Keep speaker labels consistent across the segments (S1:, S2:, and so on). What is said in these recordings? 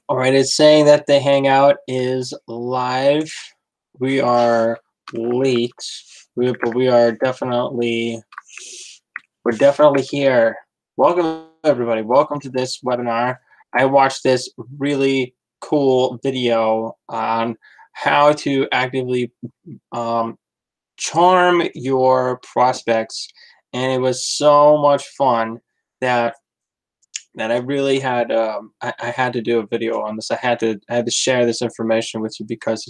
S1: All right, it's saying that the hangout is live. We are late, but we're definitely here. Welcome everybody. Welcome to this webinar. I watched this really cool video on how to actively charm your prospects, and it was so much fun that I really had I had to do a video on this. I had to share this information with you because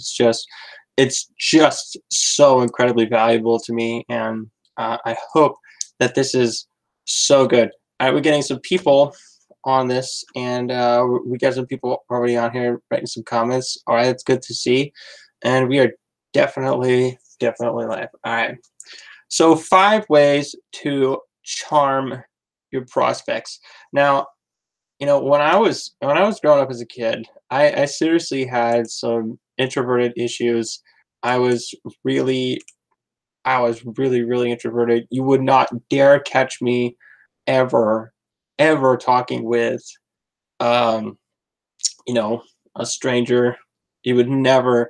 S1: it's just so incredibly valuable to me, and I hope that this is so good. All right, we're getting some people on this, and we got some people already on here writing some comments. All right, it's good to see, and we are definitely live. All right, so 5 ways to charm your prospects. Now, when I was growing up as a kid, I seriously had some introverted issues. I was really really introverted. You would not dare catch me ever talking with um, you know, a stranger. You would never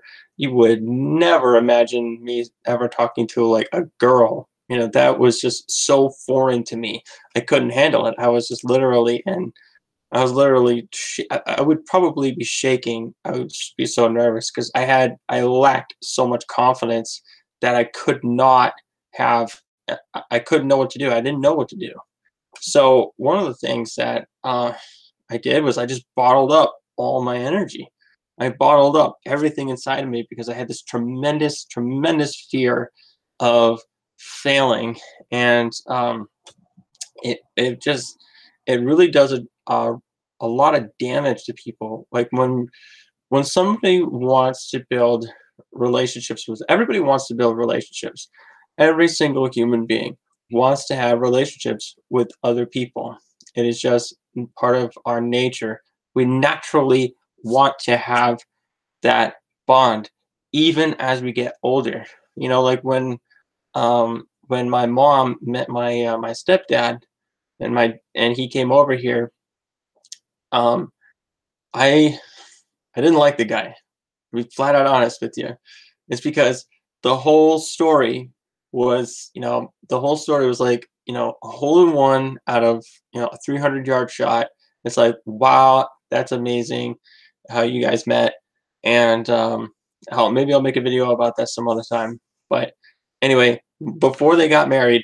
S1: imagine me ever talking to like a girl. That was just so foreign to me. I couldn't handle it. I was literally, I would probably be shaking. I would just be so nervous because I lacked so much confidence that I could not have, I couldn't know what to do. I didn't know what to do. So one of the things that I did was I just bottled up all my energy. I bottled up everything inside of me because I had this tremendous fear of failing, and it just it really does a lot of damage to people. Like when somebody wants to build relationships with everybody wants to build relationships. Every single human being wants to have relationships with other people. It is just part of our nature. We naturally want to have that bond even as we get older. Like when my mom met my stepdad, and he came over here. um I I didn't like the guy. To be flat out honest with you. It's because the whole story the whole story was like, a hole in one out of, a 300-yard shot. It's like, wow, that's amazing how you guys met. And maybe I'll make a video about that some other time. But anyway, before they got married,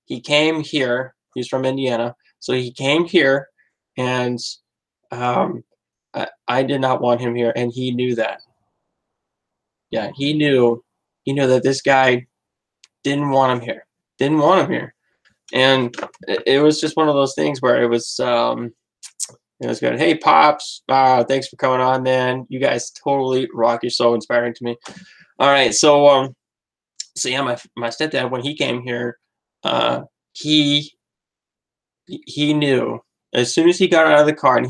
S1: he came here. He's from Indiana. So he came here, and um, I did not want him here, and he knew that. Yeah, he knew that this guy didn't want him here. Didn't want him here. And it was just one of those things where it was good. Hey, Pops, thanks for coming on, man. You guys totally rock. You're so inspiring to me. All right, so yeah, my stepdad, when he came here, uh, he he knew as soon as he got out of the car, and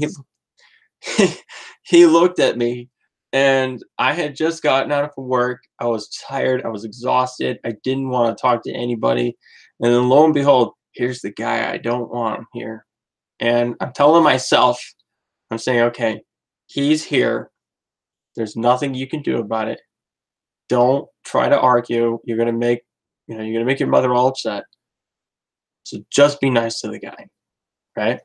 S1: he looked at me, and I had just gotten out of work. I was tired. I was exhausted. I didn't want to talk to anybody. And then lo and behold, here's the guy I don't want here. And I'm telling myself, I'm saying, okay, he's here. There's nothing you can do about it. Don't try to argue. You're gonna make your mother all upset. So just be nice to the guy, right?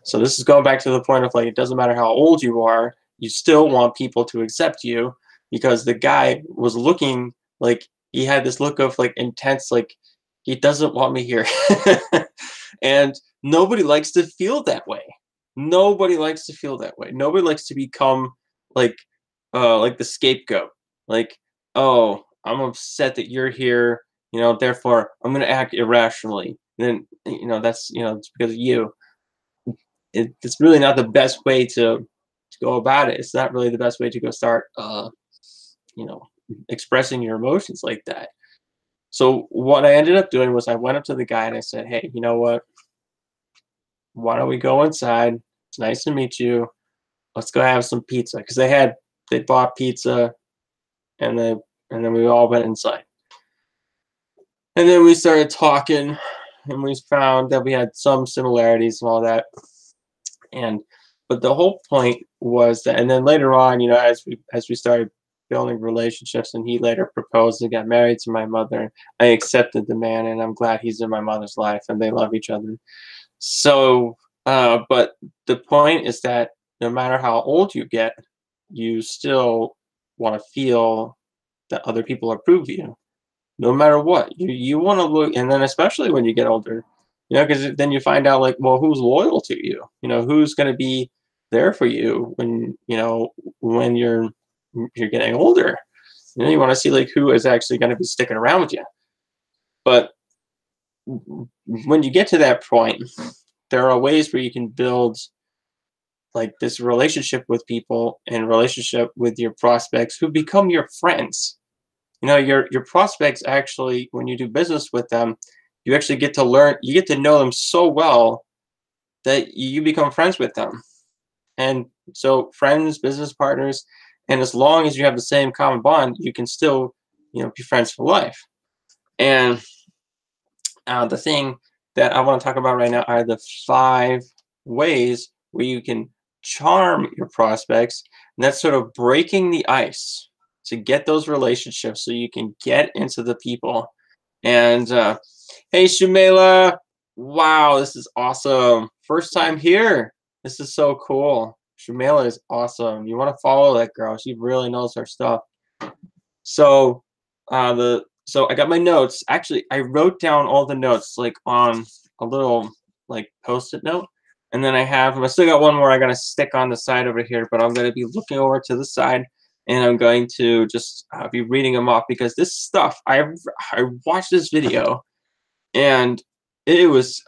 S1: So this is going back to the point of, like, it doesn't matter how old you are, you still want people to accept you, because the guy was looking like he had this look of like intense, like he doesn't want me here. And nobody likes to feel that way. Nobody likes to feel that way. Nobody likes to become like like the scapegoat. Like, oh, I'm upset that you're here, therefore I'm gonna act irrationally. And then that's it's because of you. It's really not the best way to go about it. It's not really the best way to go start, you know, expressing your emotions like that. So what I ended up doing was I went up to the guy and I said, "Hey, you know what? Why don't we go inside? It's nice to meet you. Let's go have some pizza." Because they bought pizza, and then we all went inside. And then we started talking, and we found that we had some similarities and all that. And But the whole point was that, and then later on, as we started building relationships, and he later proposed and got married to my mother, I accepted the man, and I'm glad he's in my mother's life, and they love each other. So, but the point is that no matter how old you get, you still want to feel that other people approve of you, no matter what. You want to look, and then especially when you get older, because then you find out like, well, who's loyal to you? Who's going to be there for you when you're getting older. You want to see like who is actually going to be sticking around with you. But when you get to that point, there are ways where you can build like this relationship with people and relationship with your prospects who become your friends. Your prospects actually, when you do business with them, you actually get to learn, you get to know them so well that you become friends with them. And so friends, business partners, and as long as you have the same common bond, you can still, be friends for life. And the thing that I want to talk about right now are the 5 ways where you can charm your prospects. And that's sort of breaking the ice to get those relationships so you can get into the people. And hey, Shumela, wow, this is awesome. First time here. This is so cool. Shumela is awesome. You want to follow that girl. She really knows her stuff. So so I got my notes. Actually, I wrote down all the notes like on a little like post-it note. And then I still got one more I gotta stick on the side over here, but I'm gonna be looking over to the side and I'm going to just be reading them off because this stuff, I watched this video and it was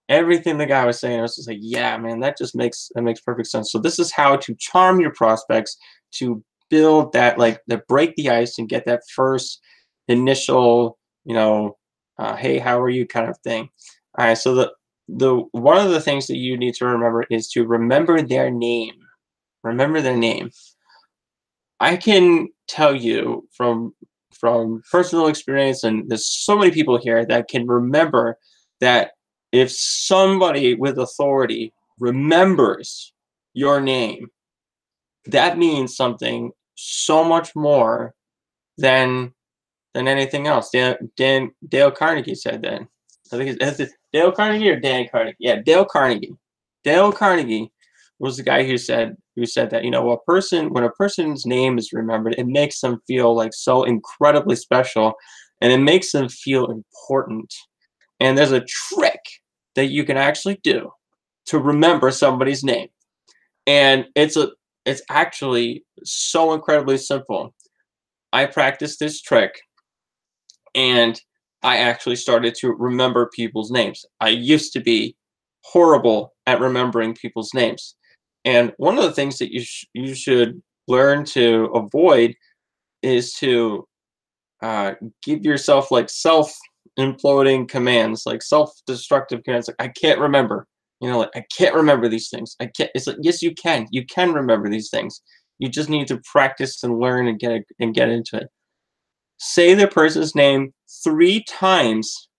S1: everything the guy was saying. I was just like, yeah, man, that makes perfect sense. So this is how to charm your prospects, to build that, like, that break the ice and get that first initial, hey, how are you kind of thing. All right, so the one of the things that you need to remember is to remember their name. Remember their name. I can tell you from personal experience, and there's so many people here that can remember that if somebody with authority remembers your name, that means something so much more than anything else. Dale Carnegie said that. I think it's Dale Carnegie or Dan Carnegie. Yeah, Dale Carnegie. Dale Carnegie was the guy who said that when a person's name is remembered, it makes them feel like so incredibly special, and it makes them feel important. And there's a trick that you can actually do to remember somebody's name, and it's actually so incredibly simple. I practiced this trick, and I actually started to remember people's names. I used to be horrible at remembering people's names. And one of the things that you should learn to avoid is to give yourself like self-imploding commands, like self-destructive commands. Like, I can't remember. Like, I can't remember these things. I can't. It's like, yes, you can. You can remember these things. You just need to practice and learn and get into it. Say the person's name 3 times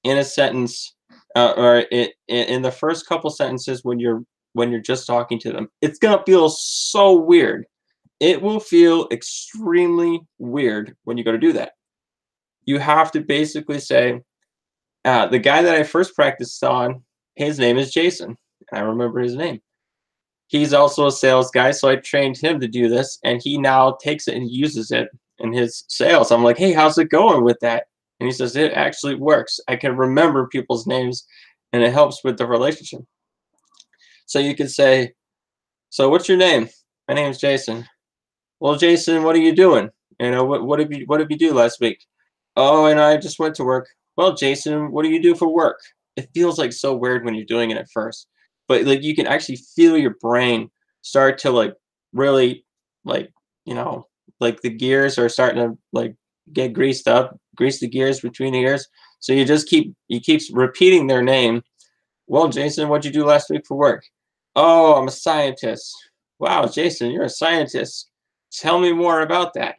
S1: in a sentence, or in the first couple sentences when you're just talking to them. It's gonna feel so weird. It will feel extremely weird when you go to do that. You have to basically say, the guy that I first practiced on, his name is Jason. I remember his name. He's also a sales guy, so I trained him to do this, and he now takes it and uses it in his sales. I'm like, hey, how's it going with that? And he says, it actually works. I can remember people's names, and it helps with the relationship. So you can say, so what's your name? My name's Jason. Well, Jason, what are you doing? What did you do last week? Oh, and I just went to work. Well, Jason, what do you do for work? It feels like so weird when you're doing it at first, but like you can actually feel your brain start to like really like like the gears are starting to like get greased up, grease the gears between the ears. So you keep repeating their name. Well, Jason, what'd you do last week for work? Oh, I'm a scientist. Wow, Jason, you're a scientist. Tell me more about that.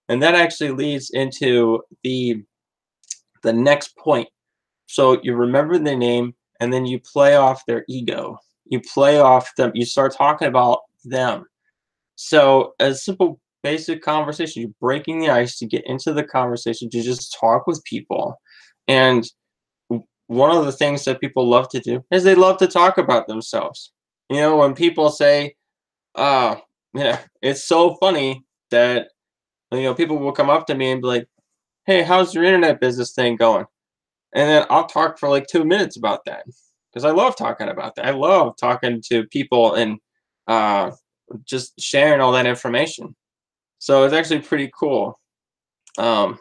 S1: And that actually leads into the next point. So you remember their name, and then you play off their ego. You play off them. You start talking about them. So a simple basic conversation, you're breaking the ice to get into the conversation, to just talk with people. And one of the things that people love to do is they love to talk about themselves. When people say, uh, yeah, it's so funny that, people will come up to me and be like, "Hey, how's your internet business thing going?" And then I'll talk for like 2 minutes about that because I love talking about that. I love talking to people and uh, just sharing all that information. So it's actually pretty cool. Um,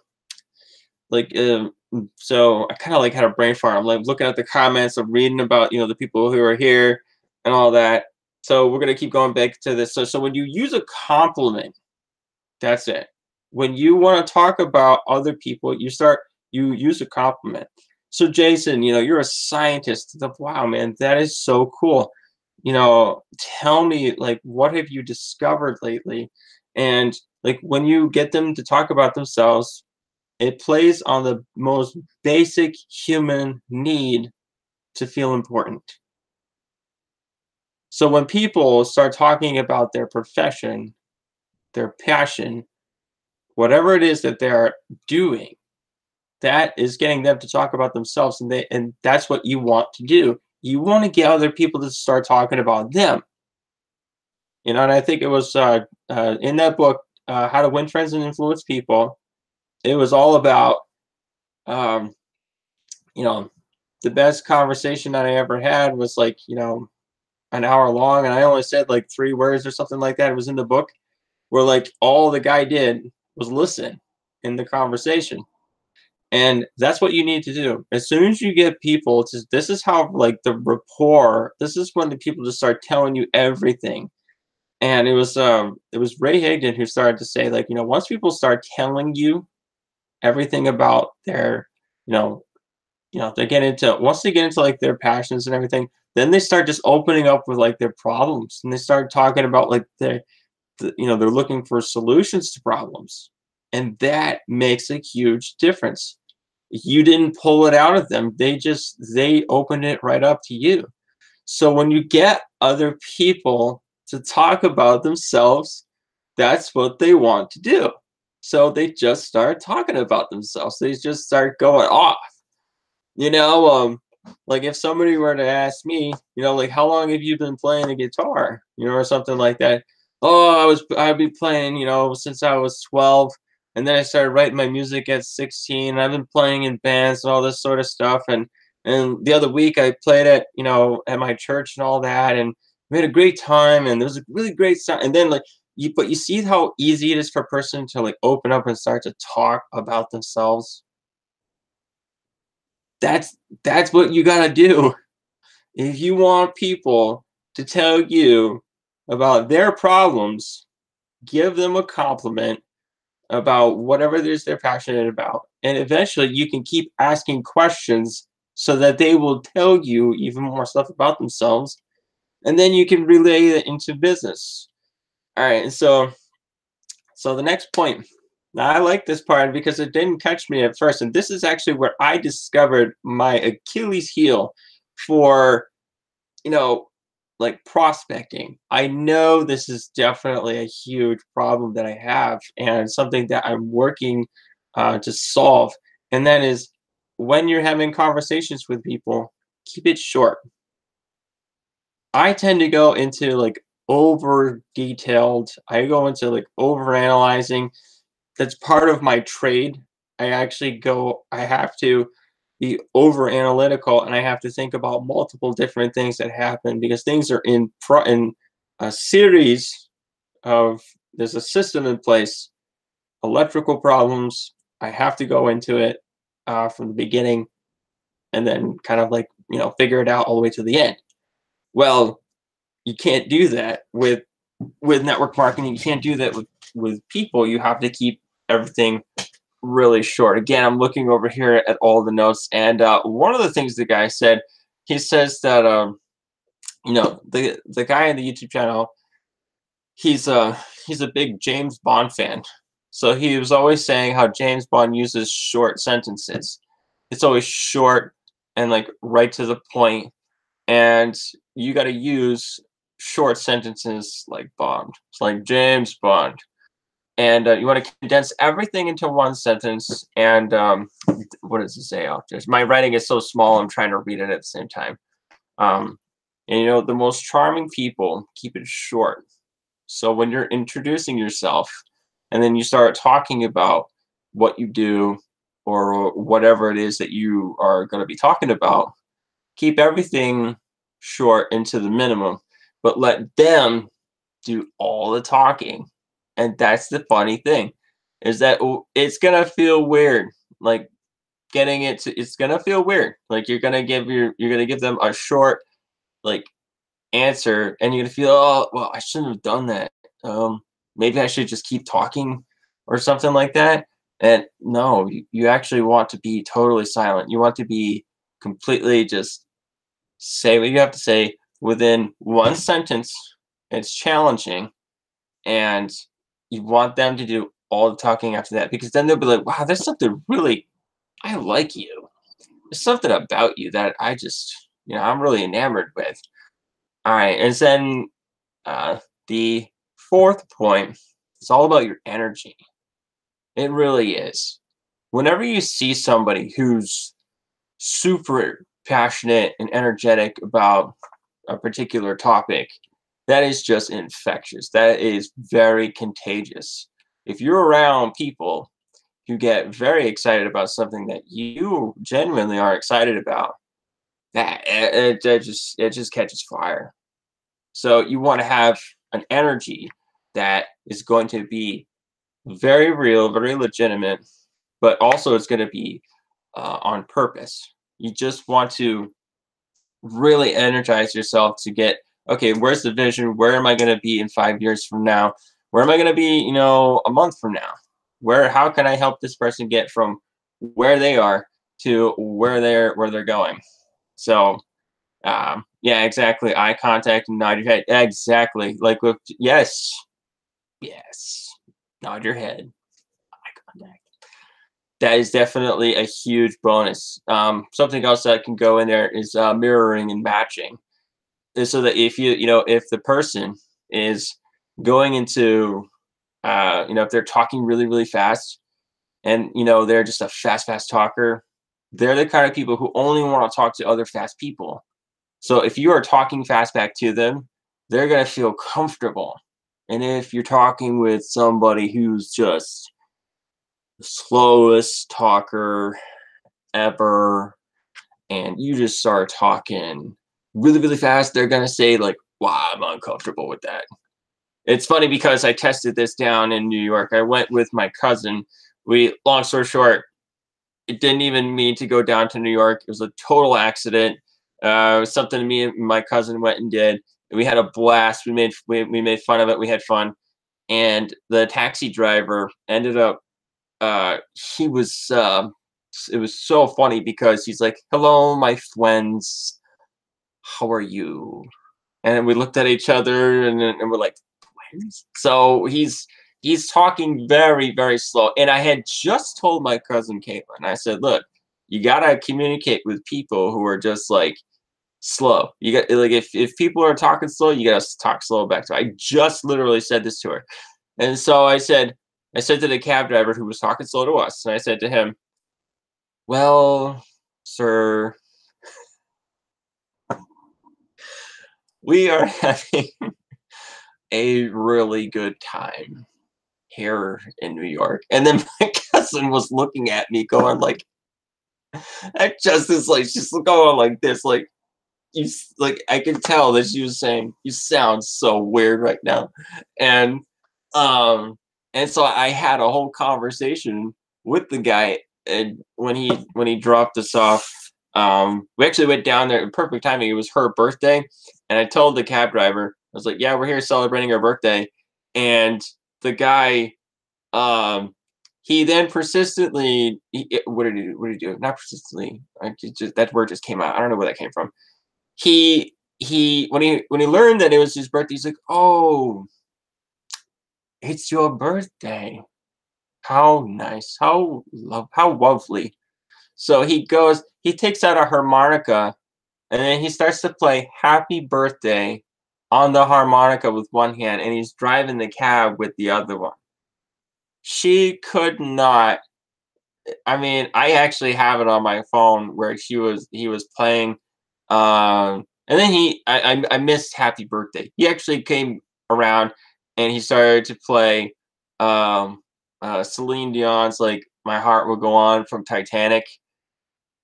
S1: so I kind of like had a brain fart. I'm like looking at the comments, I'm reading about the people who are here and all that. So we're gonna keep going back to this. So when you use a compliment, that's it. When you want to talk about other people, you use a compliment. So Jason, you're a scientist. Wow, man, that is so cool. Tell me, like, what have you discovered lately? And like when you get them to talk about themselves, it plays on the most basic human need to feel important. So when people start talking about their profession, their passion, whatever it is that they're doing, that is getting them to talk about themselves, and that's what you want to do. You want to get other people to start talking about them. And I think it was in that book, How to Win Friends and Influence People. It was all about um, you know the best conversation that I ever had was like an hour long, and I only said like 3 words or something like that. It was in the book where like all the guy did was listen in the conversation. And that's what you need to do. As soon as you get people to, this is how like the rapport, this is when the people just start telling you everything. And it was Ray Higdon who started to say like, once people start telling you everything about their, you know, they get into once they get into like their passions and everything, then they start just opening up with like their problems, and they start talking about like they're looking for solutions to problems. And that makes a huge difference. You didn't pull it out of them. They opened it right up to you. So when you get other people to talk about themselves, that's what they want to do. So they just start talking about themselves. They just start going off. You know, like if somebody were to ask me, like how long have you been playing the guitar, or something like that. Oh, I've been playing, since I was 12, and then I started writing my music at 16. I've been playing in bands and all this sort of stuff, and the other week I played at my church and all that, and we had a great time, and there was a really great sound. And then like but you see how easy it is for a person to like open up and start to talk about themselves. That's what you gotta do. If you want people to tell you about their problems, give them a compliment about whatever it is they're passionate about. And eventually you can keep asking questions so that they will tell you even more stuff about themselves. And then you can relay it into business. All right. And so the next point. Now I like this part because it didn't catch me at first. And this is actually where I discovered my Achilles heel for you know, like prospecting. I know this is definitely a huge problem that I have and something that I'm working to solve. And that is when you're having conversations with people, keep it short. I tend to go into like over detailed, I go into like over analyzing. That's part of my trade. I have to be over analytical, and I have to think about multiple different things that happen because things are in a series of there's a system in place. Electrical problems, I have to go into it from the beginning and then kind of like figure it out all the way to the end. Well, you can't do that with network marketing. You can't do that with people. You have to keep everything really short. Again, I'm looking over here at all the notes, and one of the things the guy said, he says that the guy in the YouTube channel, he's a big James Bond fan. So he was always saying how James Bond uses short sentences. It's always short and like right to the point. And you got to use short sentences like Bond. It's like James Bond, and you want to condense everything into one sentence. And what does it say? Oh, just my writing is so small. I'm trying to read it at the same time. Um, and the most charming people keep it short. So when you're introducing yourself, and then you start talking about what you do or whatever it is that you are going to be talking about, keep everything short into the minimum, but let them do all the talking. And that's the funny thing, is that it's gonna feel weird. Like it's gonna feel weird. Like you're gonna give them a short like answer, and you're gonna feel, oh well, I shouldn't have done that. Maybe I should just keep talking or something like that. And no, you actually want to be totally silent. You want to be completely just say what you have to say within one sentence. It's challenging, and you want them to do all the talking after that, because then they'll be like, wow, there's something really, I like you. There's something about you that I just, I'm really enamored with. All right. And then the fourth point, it's all about your energy. It really is. Whenever you see somebody who's super passionate and energetic about a particular topic, that is just infectious. That is very contagious. If you're around people who get very excited about something that you genuinely are excited about, that it just catches fire. So you want to have an energy that is going to be very real, very legitimate, but also it's going to be on purpose. You just want to really energize yourself to get, okay, where's the vision? Where am I going to be in 5 years from now? Where am I going to be, a month from now? How can I help this person get from where they are to where they're going? So, yeah, exactly. Eye contact and nod your head. Exactly. Like with, yes, yes, nod your head. Eye contact. That is definitely a huge bonus. Something else that can go in there is mirroring and matching, is so that if the person is going into if they're talking really really fast, and they're just a fast talker, they're the kind of people who only want to talk to other fast people. So if you are talking fast back to them, they're going to feel comfortable. And if you're talking with somebody who's just the slowest talker ever, and you just start talking really, really fast, they're gonna say like, "Wow, I'm uncomfortable with that." It's funny because I tested this down in New York. I went with my cousin. Long story short, it didn't even mean to go down to New York. It was a total accident. It was something me and my cousin went and did. And we had a blast. We made fun of it. We had fun. And the taxi driver ended up. He was. It was so funny because he's like, "Hello, my friends. How are you?" And then we looked at each other, and we're like, "Twins?" So he's talking very, very slow. And I had just told my cousin Caitlin, I said, "Look, you gotta communicate with people who are just like slow. You got like if people are talking slow, you gotta talk slow back to her." I just literally said this to her. And so I said to the cab driver who was talking slow to us, and I said to him, "Well, sir, we are having a really good time here in New York." And then my cousin was looking at me going like, I just is like, she's going like this, like, like I could tell that she was saying, "You sound so weird right now." And um and so I had a whole conversation with the guy, and when he dropped us off, we actually went down there, perfect timing. It was her birthday, and I told the cab driver, I was like, "Yeah, we're here celebrating her birthday." And the guy, um he then persistently, what did he do? What did he do? Not persistently. That word just came out. I don't know where that came from. When he learned that it was his birthday, he's like, "Oh, it's your birthday. How nice. How lovely." So he takes out a harmonica, and then he starts to play Happy Birthday on the harmonica with one hand, and he's driving the cab with the other one. She could not. I mean, I actually have it on my phone where he was playing, and then I missed Happy Birthday. He actually came around and he started to play Celine Dion's like My Heart Will Go On from Titanic.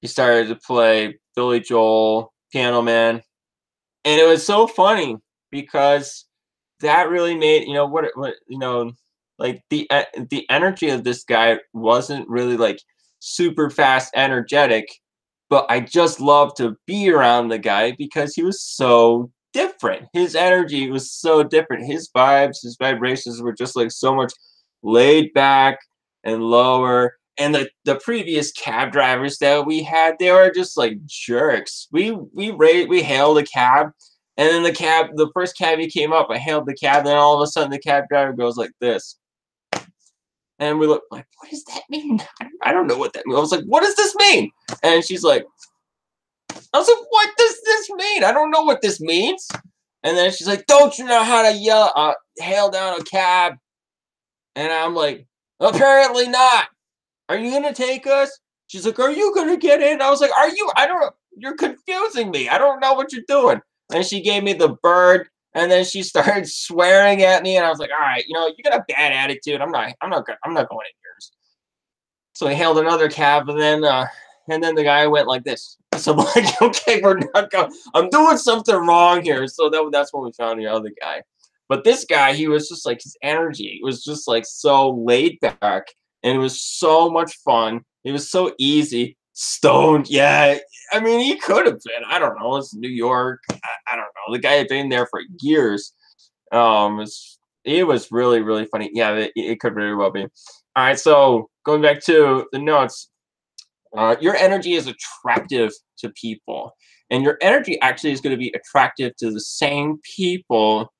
S1: He started to play Billy Joel, Piano Man, and it was so funny because that really made what like the energy of this guy wasn't really like super fast energetic, but I just loved to be around the guy because he was so different. His energy was so different. His vibes, his vibrations were just like so much laid back and lower. And the previous cab drivers that we had, they were just like jerks. We hailed a cab, and then the first cab he came up, I hailed the cab, then all of a sudden the cab driver goes like this. And we look like, what does that mean? I don't know what that means. I was like, what does this mean? And she's like, I was like, what does this mean? I don't know what this means. And then she's like, don't you know how to hail down a cab? And I'm like, apparently not. Are you gonna take us? She's like, are you gonna get in? I was like, are you? I don't know. You're confusing me. I don't know what you're doing. And she gave me the bird, and then she started swearing at me, and I was like, all right, you got a bad attitude. I'm not going in yours. So I hailed another cab, and then the guy went like this. So I'm like, okay, we're not going. I'm doing something wrong here. So that's when we found the other guy. But this guy, he was just like his energy. It was just like so laid back, and it was so much fun. It was so easy. Stoned, yeah. I mean, he could have been. I don't know. It's New York. I don't know. The guy had been there for years. It was really, really funny. Yeah, it could very well be. All right, so going back to the notes, your energy is attractive to people, and your energy actually is going to be attractive to the same people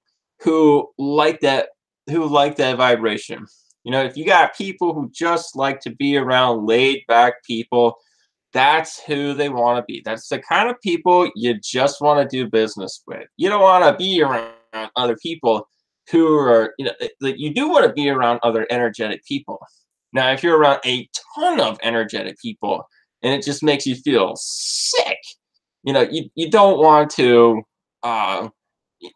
S1: who like that vibration. If you got people who just like to be around laid back people, that's who they want to be. That's the kind of people you just want to do business with. You don't want to be around other people who are, like you do want to be around other energetic people. Now, if you're around a ton of energetic people and it just makes you feel sick, you don't want to,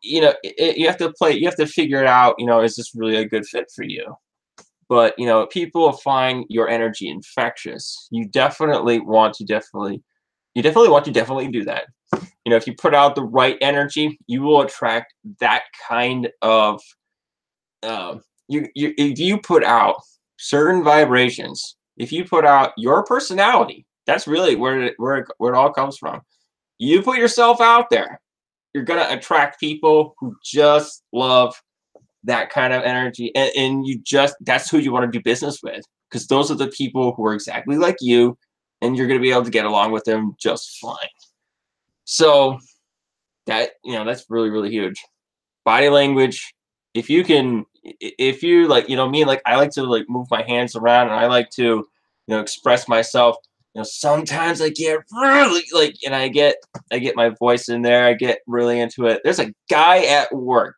S1: you have to you have to figure it out, is this really a good fit for you? But people find your energy infectious. You definitely want to definitely do that. If you put out the right energy, you will attract that kind of if you put out certain vibrations, if you put out your personality, that's really where it all comes from. You put yourself out there, you're gonna attract people who just love that kind of energy, and that's who you want to do business with, because those are the people who are exactly like you, and you're going to be able to get along with them just fine. So that's really, really huge. Body language, if you like, me, like I like to like move my hands around, and I like to express myself. Sometimes I get really like, and I get my voice in there, I get really into it. There's a guy at work,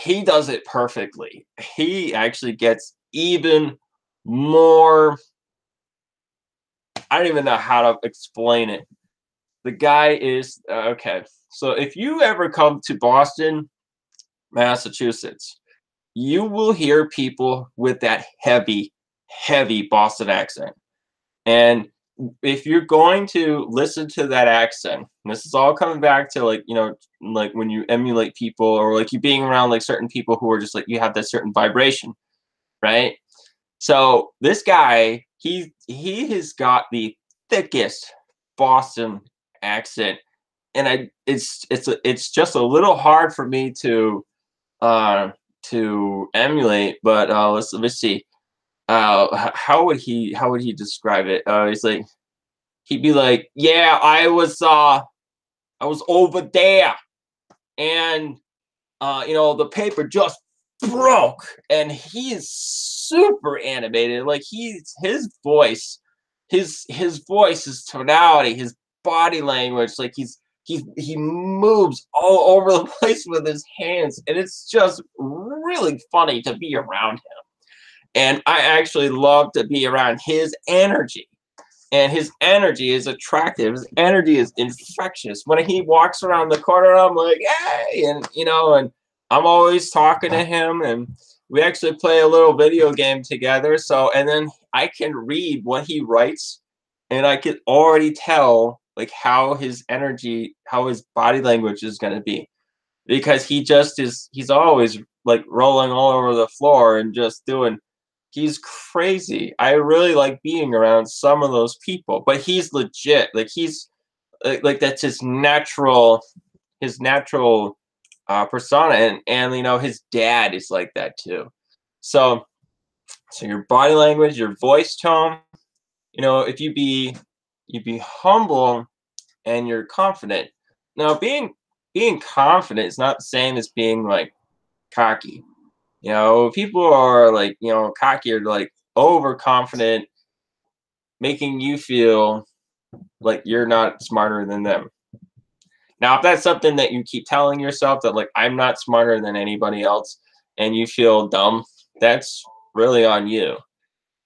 S1: he does it perfectly. He actually gets even more. I don't even know how to explain it. The guy is okay. So if you ever come to Boston, Massachusetts, you will hear people with that heavy, heavy Boston accent. And if you're going to listen to that accent, and this is all coming back to like, like when you emulate people, or like you being around like certain people who are just like, you have that certain vibration, right? So this guy, he has got the thickest Boston accent, and it's just a little hard for me to emulate, but let's see. How would he describe it? He's like, he'd be like, yeah, I was over there, and the paper just broke, and he is super animated. Like his voice, his tonality, his body language, like he moves all over the place with his hands, and it's just really funny to be around him. And I actually love to be around his energy. And his energy is attractive. His energy is infectious. When he walks around the corner, I'm like, hey, and and I'm always talking to him, and we actually play a little video game together. So, and then I can read what he writes, and I can already tell like how his energy, how his body language is going to be, because he just is. He's always like rolling all over the floor and just doing. He's crazy. I really like being around some of those people, but he's legit. Like he's like that's his natural persona, and his dad is like that too. So your body language, your voice tone, if you be humble and you're confident. Now being confident is not the same as being like cocky. People are like, cocky or like overconfident, making you feel like you're not smarter than them. Now, if that's something that you keep telling yourself that like I'm not smarter than anybody else and you feel dumb, that's really on you.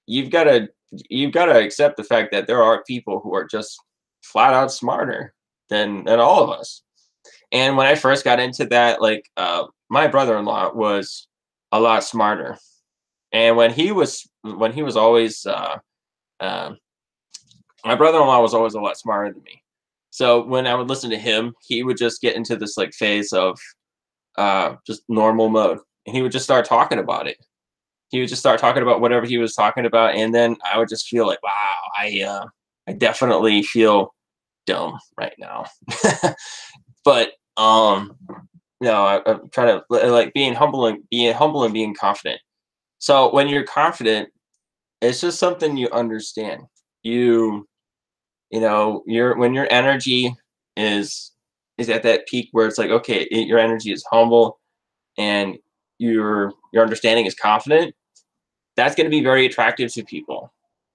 S1: You've got to you've got to accept the fact that there are people who are just flat out smarter than all of us. And when I first got into that, like my brother-in-law was a lot smarter. And when he was always uh, my brother-in-law was always a lot smarter than me. So when I would listen to him, he would just get into this like phase of just normal mode, and he would just start talking about it. He would just start talking about whatever he was talking about, and then I would just feel like, wow, I definitely feel dumb right now. But no, I'm trying to like being humble and being confident. So when you're confident, it's just something you understand. You when your energy is is at that peak where it's like, okay, your energy is humble and your understanding is confident, that's going to be very attractive to people.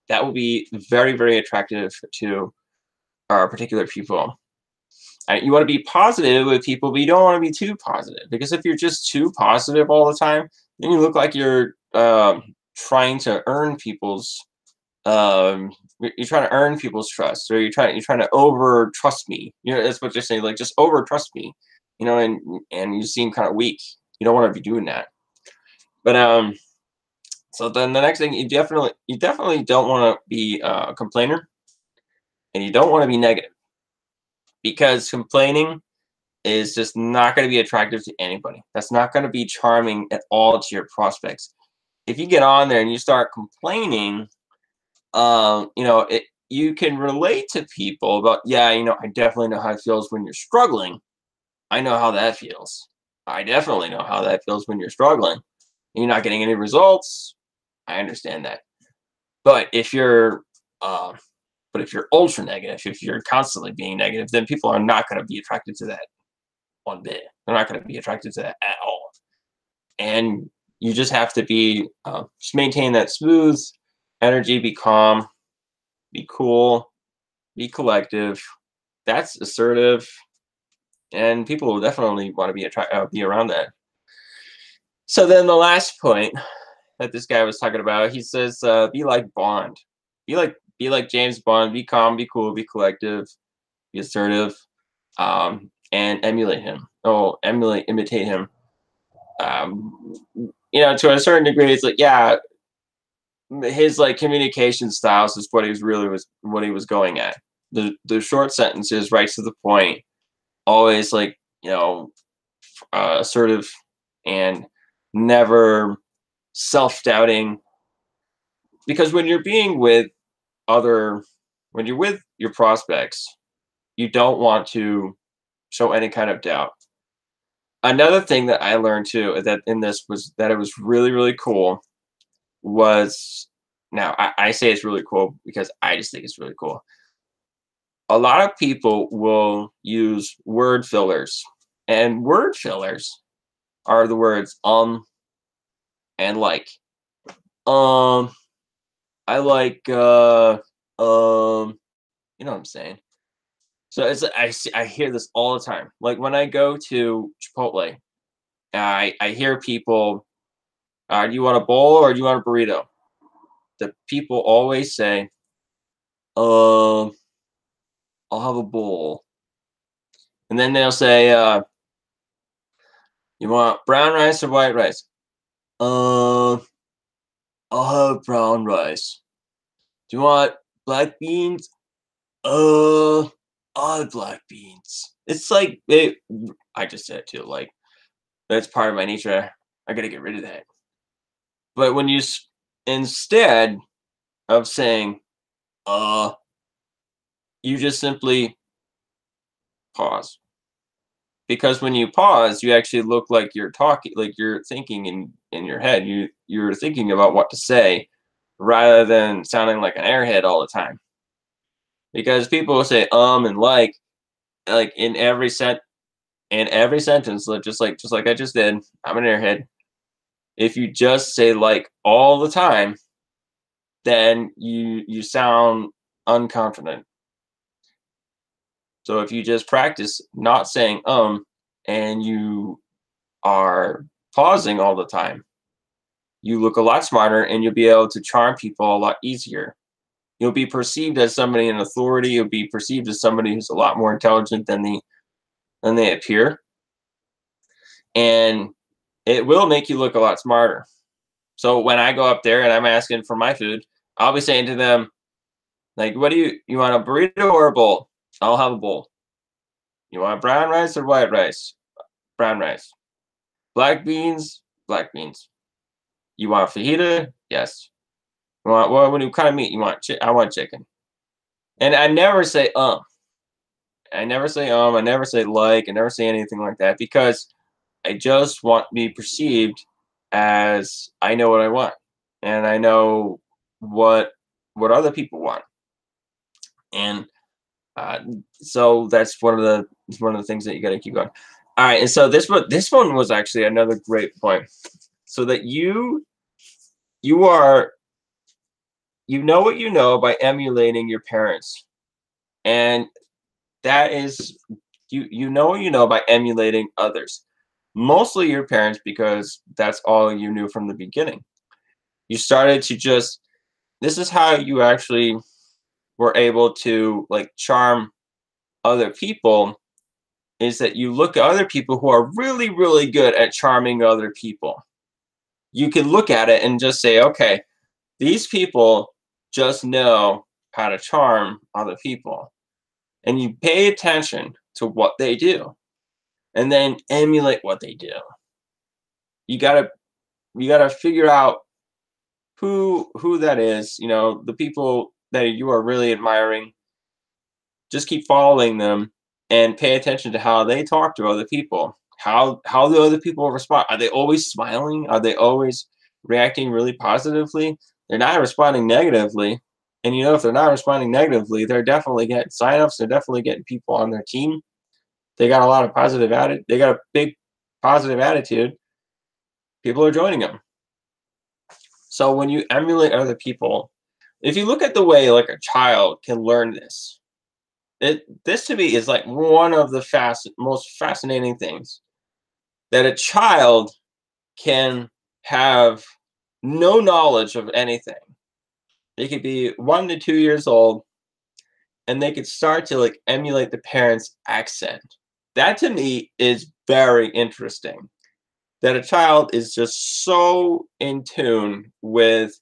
S1: That will be very, very attractive to particular people. You want to be positive with people, but you don't want to be too positive, because if you're just too positive all the time, then you look like you're trying to earn people's you're trying to earn people's trust, or you're trying to over trust me. That's what you're saying, like just over trust me. And you seem kind of weak. You don't want to be doing that. But so then the next thing, you definitely don't want to be a complainer, and you don't want to be negative, because complaining is just not going to be attractive to anybody. That's not going to be charming at all to your prospects. If you get on there and you start complaining, you can relate to people about, yeah, I definitely know how it feels when you're struggling. I know how that feels. I definitely know how that feels when you're struggling. You're not getting any results. I understand that. But uh, if you're ultra negative, if you're constantly being negative, then people are not going to be attracted to that one bit. They're not going to be attracted to that at all. And you just have to just maintain that smooth energy, be calm, be cool, be collective. That's assertive, and people will definitely want to be around that. So then the last point that this guy was talking about, he says, be like Bond, be like James Bond, be calm, be cool, be collective, be assertive, and emulate him. Oh, imitate him. Um, to a certain degree, it's like, yeah, his like communication styles is what he was going at. The short sentences, right to the point, always like assertive, and never self-doubting. Because other when you're with your prospects, you don't want to show any kind of doubt. Another thing that I learned too, that in this was that it was really, really cool, was, now I say it's really cool because I just think it's really cool. A lot of people will use word fillers, and word fillers are the words and like. Um, I like you know what I'm saying. So it's I hear this all the time. Like when I go to Chipotle, I hear people, "Do you want a bowl or do you want a burrito?" The people always say, "Um, I'll have a bowl," and then they'll say, "You want brown rice or white rice?" Uh, I'll have brown rice. Do you want black beans? Uh, I'll have black beans. It's like I just said it too. Like that's part of my nature. I gotta get rid of that. But when instead of saying uh, you just simply pause. Because when you pause, you actually look like you're talking, like you're thinking in your head. You're thinking about what to say rather than sounding like an airhead all the time. Because people will say and like in every sentence, like, just like I just did. I'm an airhead. If you just say like all the time, then you sound unconfident. So if you just practice not saying and you are pausing all the time, you look a lot smarter and you'll be able to charm people a lot easier. You'll be perceived as somebody in authority, you'll be perceived as somebody who's a lot more intelligent than they appear. And it will make you look a lot smarter. So when I go up there and I'm asking for my food, I'll be saying to them, like, what do you want a burrito or a bowl? I'll have a bowl. You want brown rice or white rice? Brown rice. Black beans? Black beans. You want fajita? Yes. You want what kind of meat you want? I want chicken. And I never say I never say I never say like, I never say anything like that because I just want to be perceived as I know what I want and I know what other people want. And uh, so that's one of the things that you got to keep going. All right, and so this one was actually another great point. So that you are you know what you know by emulating your parents, and that is you know what you know by emulating others. Mostly your parents because that's all you knew from the beginning. You started to just this is how you actually were able to like charm other people is that you look at other people who are really, really good at charming other people. You can look at it and just say, okay, these people just know how to charm other people. And you pay attention to what they do and then emulate what they do. You gotta you gotta figure out who that is, the people that you are really admiring. Just keep following them and pay attention to how they talk to other people. How the other people respond. Are they always smiling? Are they always reacting really positively? They're not responding negatively. And if they're not responding negatively, they're definitely getting signups. They're definitely getting people on their team. They got a lot of positive attitude. They got a big positive attitude. People are joining them. So when you emulate other people, if you look at the way like a child can learn this to me is like one of the most fascinating things that a child can have no knowledge of anything. They could be 1 to 2 years old and they could start to like emulate the parents' accent. That to me is very interesting. That a child is just so in tune with,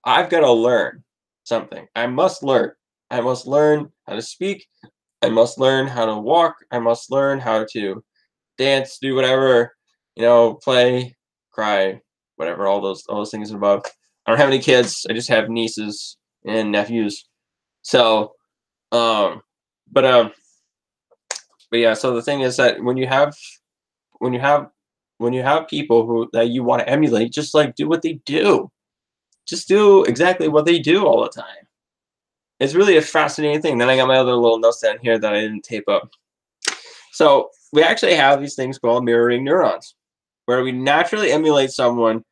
S1: I've got to learn something. I must learn. I must learn how to speak. I must learn how to walk. I must learn how to dance, do whatever, play, cry, whatever, all those things above. I don't have any kids. I just have nieces and nephews. So, um, but but yeah. So the thing is that when you have when you have people who that you want to emulate, just like do what they do. Just do exactly what they do all the time. It's really a fascinating thing. Then I got my other little notes down here that I didn't tape up. So we actually have these things called mirroring neurons, where we naturally emulate someone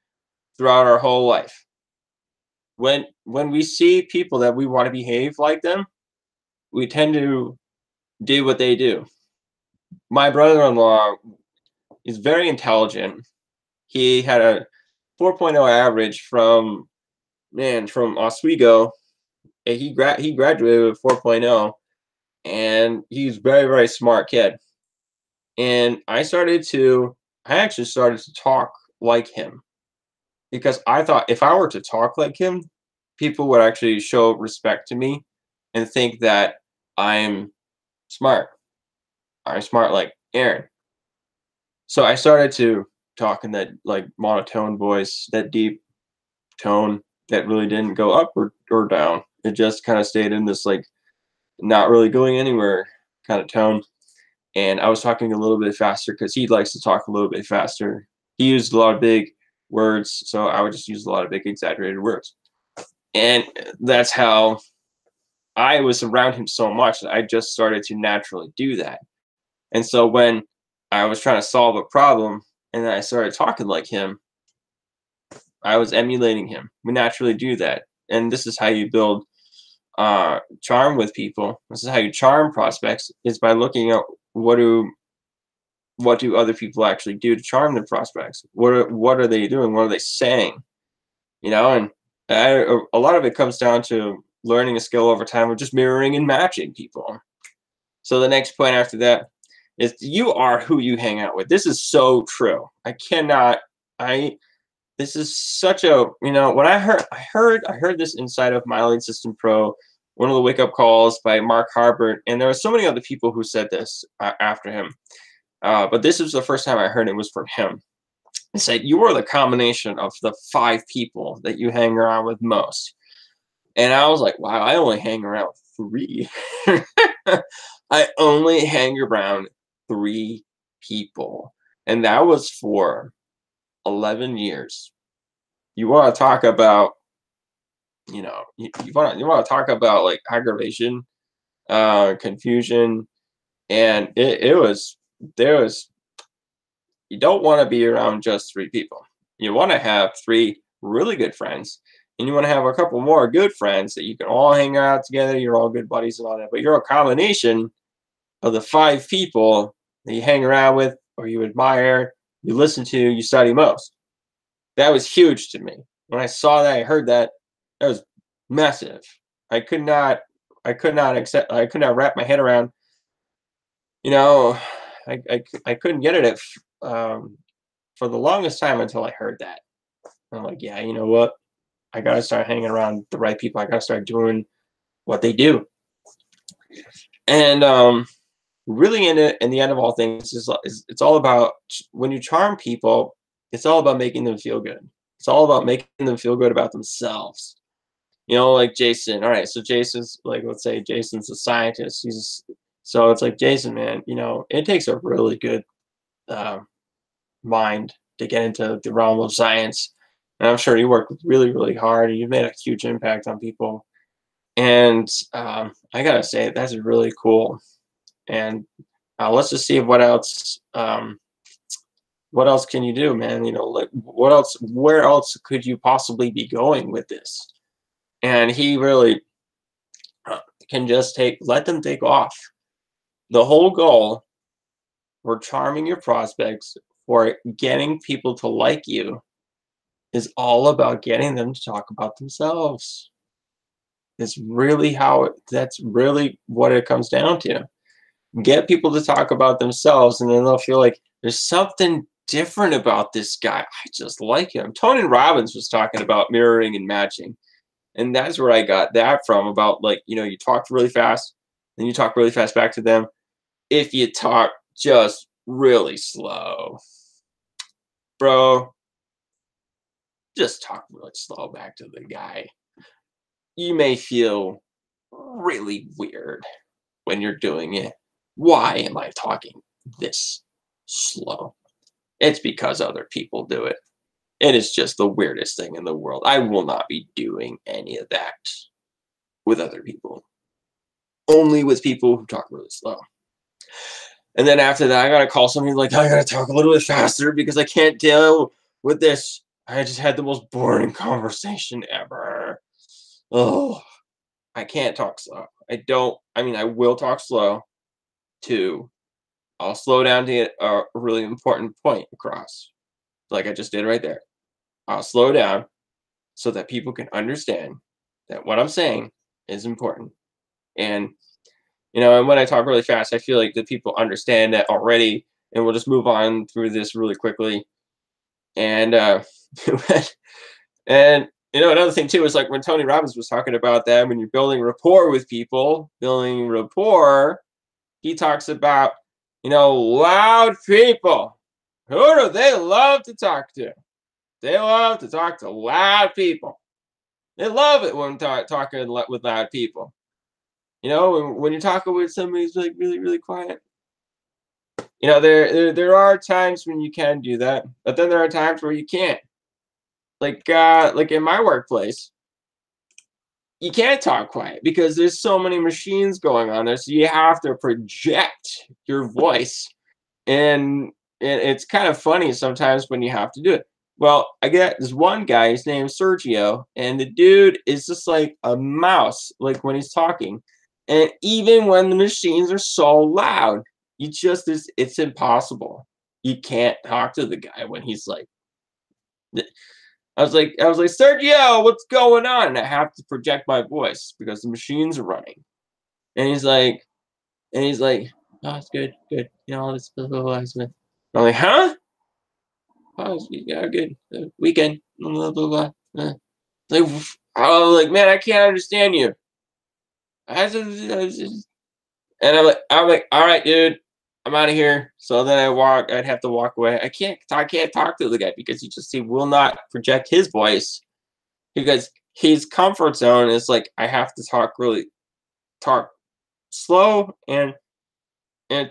S1: throughout our whole life. When we see people that we want to behave like them, we tend to do what they do. My brother-in-law is very intelligent. He had a 4.0 average from, man, from Oswego. He graduated with 4.0, and he's very, very smart kid. And I actually started to talk like him because I thought if I were to talk like him, people would actually show respect to me and think that I'm smart. I'm smart like Aaron. So I started to talk in that like monotone voice, that deep tone that really didn't go up or down. It just kind of stayed in this like not really going anywhere kind of tone. And I was talking a little bit faster because he likes to talk a little bit faster. He used a lot of big words, so I would just use a lot of big exaggerated words. And that's how I was around him so much that I just started to naturally do that. And so when I was trying to solve a problem and then I started talking like him, I was emulating him. We naturally do that. And this is how you build charm with people. This is how you charm prospects is by looking at what do what do other people actually do to charm their prospects? What are they doing? What are they saying? And a lot of it comes down to learning a skill over time of just mirroring and matching people. So the next point after that is you are who you hang out with. This is so true. I cannot. I This is such a when I heard this inside of My Lead System Pro, one of the wake up calls by Mark Harbert, and there were so many other people who said this after him. But this was the first time I heard it was from him. He said, "You are the combination of the 5 people that you hang around with most." And I was like, "Wow, I only hang around with 3." I only hang around 3 people, and that was for 11 years. You want to talk about, you want to talk about like aggravation, confusion, and it was there was you don't want to be around just 3 people. You want to have 3 really good friends, and you want to have a couple more good friends that you can all hang out together. You're all good buddies and all that, but you're a combination of the 5 people that you hang around with, or you admire, you listen to, you study most. That was huge to me. When I saw that, I heard that, that was massive. I could not, I could not wrap my head around. You know, I couldn't get it for the longest time until I heard that. I'm like, yeah, you know what? I gotta start hanging around the right people. I gotta start doing what they do. And really, in the end of all things, it's all about when you charm people. It's all about making them feel good. It's all about making them feel good about themselves. Like Jason. All right, so Jason's like, let's say Jason's a scientist. So it's like Jason, man. It takes a really good uh, mind to get into the realm of science. And I'm sure you work really, really hard and you've made a huge impact on people. And I gotta say, that's really cool. And let's just see what else can you do, man? Like what else? Where else could you possibly be going with this? And he really can just let them take off. The whole goal for charming your prospects, for getting people to like you, is all about getting them to talk about themselves. That's really what it comes down to. Get people to talk about themselves, and then they'll feel like there's something different about this guy. I just like him. Tony Robbins was talking about mirroring and matching. And that's where I got that from about like, you talk really fast, then you talk really fast back to them. If you talk just really slow, bro, just talk really slow back to the guy. You may feel really weird when you're doing it. Why am I talking this slow? It's because other people do it. It is just the weirdest thing in the world. I will not be doing any of that with other people. Only with people who talk really slow. And then after that, I gotta call somebody like, I gotta talk a little bit faster because I can't deal with this. I just had the most boring conversation ever. Oh, I can't talk slow. I don't. I mean, I will talk slow, to I'll slow down to get a really important point across, like I just did right there. I'll slow down so that people can understand that what I'm saying is important. And and when I talk really fast, I feel like the people understand that already, and we'll just move on through this really quickly. And and another thing too is like when Tony Robbins was talking about that, when you're building rapport with people, building rapport, he talks about loud people. Who do they love to talk to? They love to talk to loud people. They love it when talking with loud people. When you're talking with somebody who's like really, really quiet. There are times when you can do that, but then there are times where you can't. Like in my workplace, you can't talk quiet because there's so many machines going on there. So you have to project your voice, and it's kind of funny sometimes when you have to do it. Well, I get this one guy, his name's Sergio, and the dude is just like a mouse, like when he's talking. And even when the machines are so loud, it's impossible. You can't talk to the guy when he's like I was like, Sergio, what's going on? And I have to project my voice because the machines are running. And he's like, oh, it's good, good. All this blah blah blah. I'm like, huh? Oh, yeah, good. Weekend. Blah blah blah. Like, I was like, man, I can't understand you. And I'm like, all right, dude, I'm out of here. So then I'd have to walk away. I can't talk to the guy because he will not project his voice because his comfort zone is like I have to talk slow and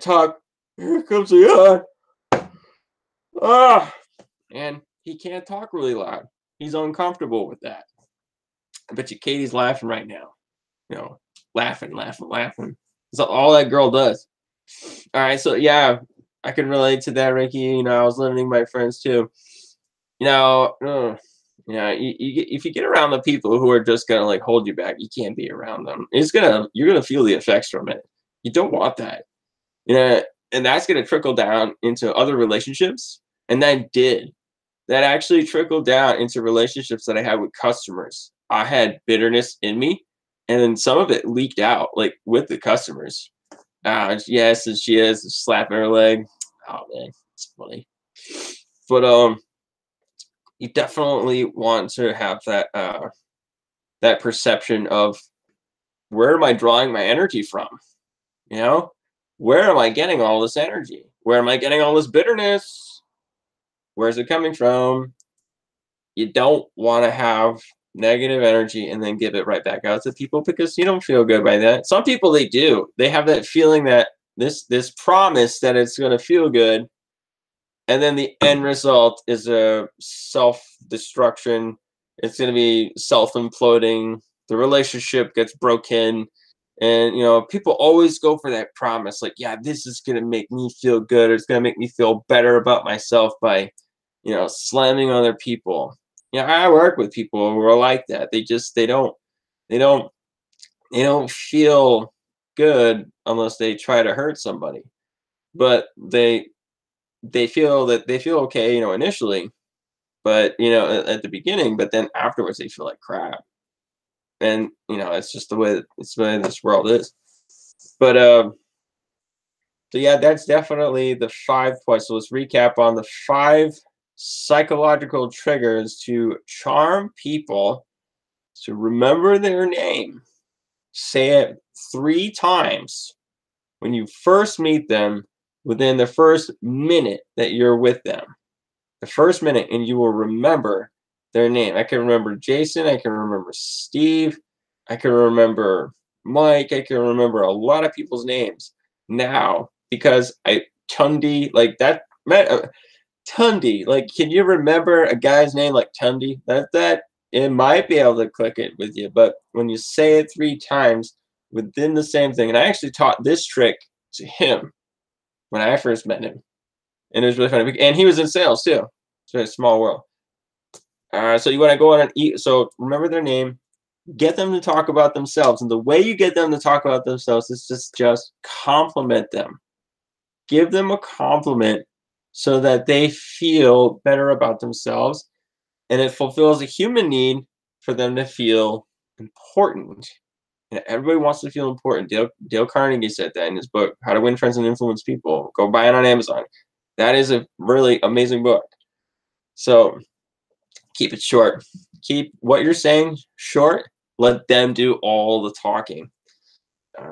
S1: talk. Here comes the and he can't talk really loud. He's uncomfortable with that. I bet you Katie's laughing right now. Laughing, laughing, laughing. That's all that girl does. All right, so yeah, I can relate to that, Ricky. I was limiting my friends too. If you get around the people who are just gonna like hold you back, you can't be around them. You're gonna feel the effects from it. You don't want that. And that's gonna trickle down into other relationships. And that did. That actually trickled down into relationships that I had with customers. I had bitterness in me, and then some of it leaked out, like with the customers. Yes, and she is slapping her leg. Oh man, it's funny. But you definitely want to have that perception of where am I drawing my energy from? Where am I getting all this energy? Where am I getting all this bitterness? Where's it coming from? You don't want to have negative energy and then give it right back out to people because you don't feel good by that. Some people, they do. They have that feeling that this promise that it's going to feel good, and then the end result is a self-destruction. It's going to be self-imploding. The relationship gets broken. And people always go for that promise, like, yeah, this is going to make me feel good, or it's going to make me feel better about myself by slamming other people. I work with people who are like that. They don't feel good unless they try to hurt somebody. But they feel okay, initially, but at the beginning, but then afterwards they feel like crap. And it's just it's the way this world is. But so yeah, that's definitely the 5 points. So let's recap on the 5 psychological triggers to charm people. To remember their name. Say it 3 times when you first meet them within the first minute that you're with them. The first minute, and you will remember their name. I can remember Jason. I can remember Steve. I can remember Mike. I can remember a lot of people's names now because Tundi, like that. Tundi, like, can you remember a guy's name like Tundi? That it might be able to click it with you, but when you say it 3 times within the same thing, and I actually taught this trick to him when I first met him, and it was really funny. And he was in sales too. It's a small world. So you want to go on and so remember their name, get them to talk about themselves, and the way you get them to talk about themselves is just compliment them. give them a compliment so that they feel better about themselves, and it fulfills a human need for them to feel important. And everybody wants to feel important. Dale Carnegie said that in his book, How to Win Friends and Influence People. Go buy it on Amazon. That is a really amazing book. So keep it short. Keep what you're saying short. Let them do all the talking.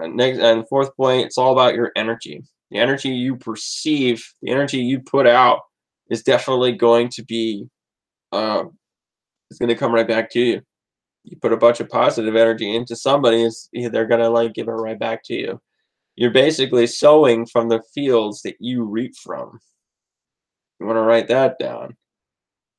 S1: Next and fourth point, it's all about your energy. The energy you perceive, the energy you put out, is definitely going to be, it's going to come right back to you. You put a bunch of positive energy into somebody, they're gonna like give it right back to you. You're basically sowing from the fields that you reap from. You want to write that down.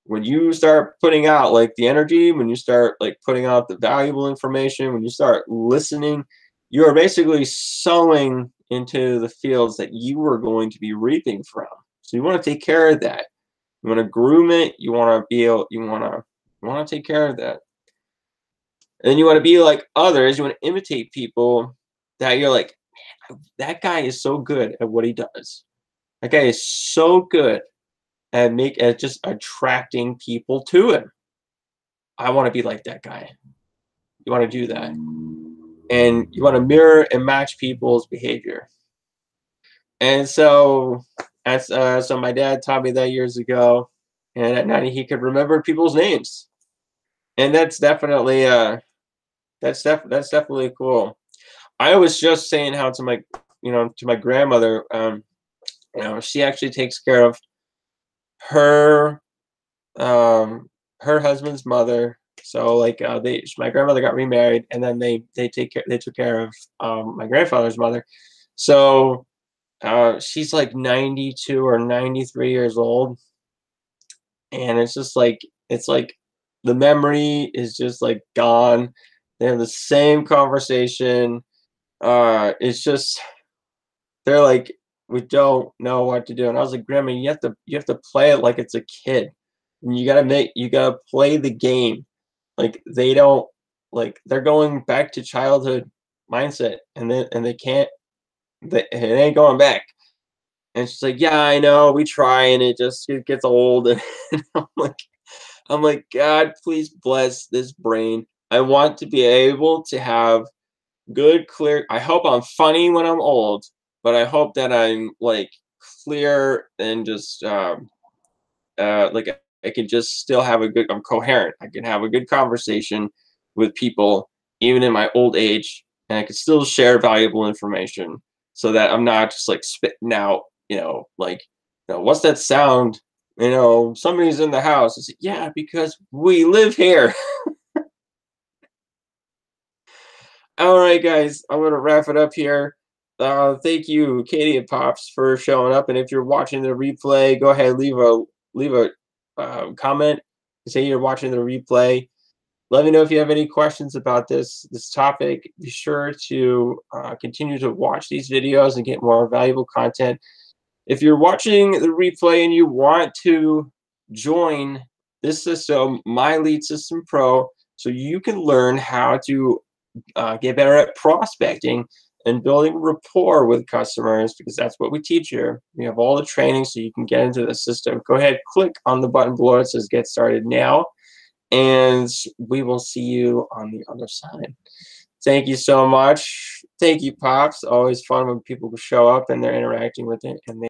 S1: When you start putting out like the energy, when you start like putting out the valuable information, when you start listening, you are basically sowing into the fields that you are going to be reaping from. So you want to take care of that. You want to groom it. You want to be able. You want to take care of that. And you want to be like others. You want to imitate people that you're like, that guy is so good at what he does. That guy is so good at just attracting people to him. I want to be like that guy. You want to do that. And you want to mirror and match people's behavior. And so so my dad taught me that years ago. And at night he could remember people's names. And that's definitely cool. I was just saying how to my grandmother, she actually takes care of her her husband's mother. So like my grandmother got remarried, and then they took care of my grandfather's mother. So she's like 92 or 93 years old, and it's like the memory is just like gone. They have the same conversation. It's just they're like, we don't know what to do. And I was like, Grandma, you have to play it like it's a kid. And you gotta play the game. Like they don't like they're going back to childhood mindset, and they can't, it ain't going back. And she's like, yeah, I know, we try, and it gets old. And I'm like, God, please bless this brain. I want to be able to have good, clear. I hope I'm funny when I'm old, but I hope that I'm like clear and just like I can just still have I'm coherent. I can have a good conversation with people even in my old age, and I can still share valuable information so that I'm not just like spitting out, like, what's that sound? Somebody's in the house. It's like, yeah, because we live here. All right, guys, I'm gonna wrap it up here. Thank you, Katie and Pops, for showing up. And if you're watching the replay, go ahead, leave a comment. Say you're watching the replay. Let me know if you have any questions about this topic. Be sure to continue to watch these videos and get more valuable content. If you're watching the replay and you want to join this system, My Lead System Pro, so you can learn how to get better at prospecting and building rapport with customers, because that's what we teach here. We have all the training so you can get into the system. Go ahead, click on the button below. It says Get Started Now, and we will see you on the other side. Thank you so much. Thank you, Pops. Always fun when people show up and they're interacting with it and they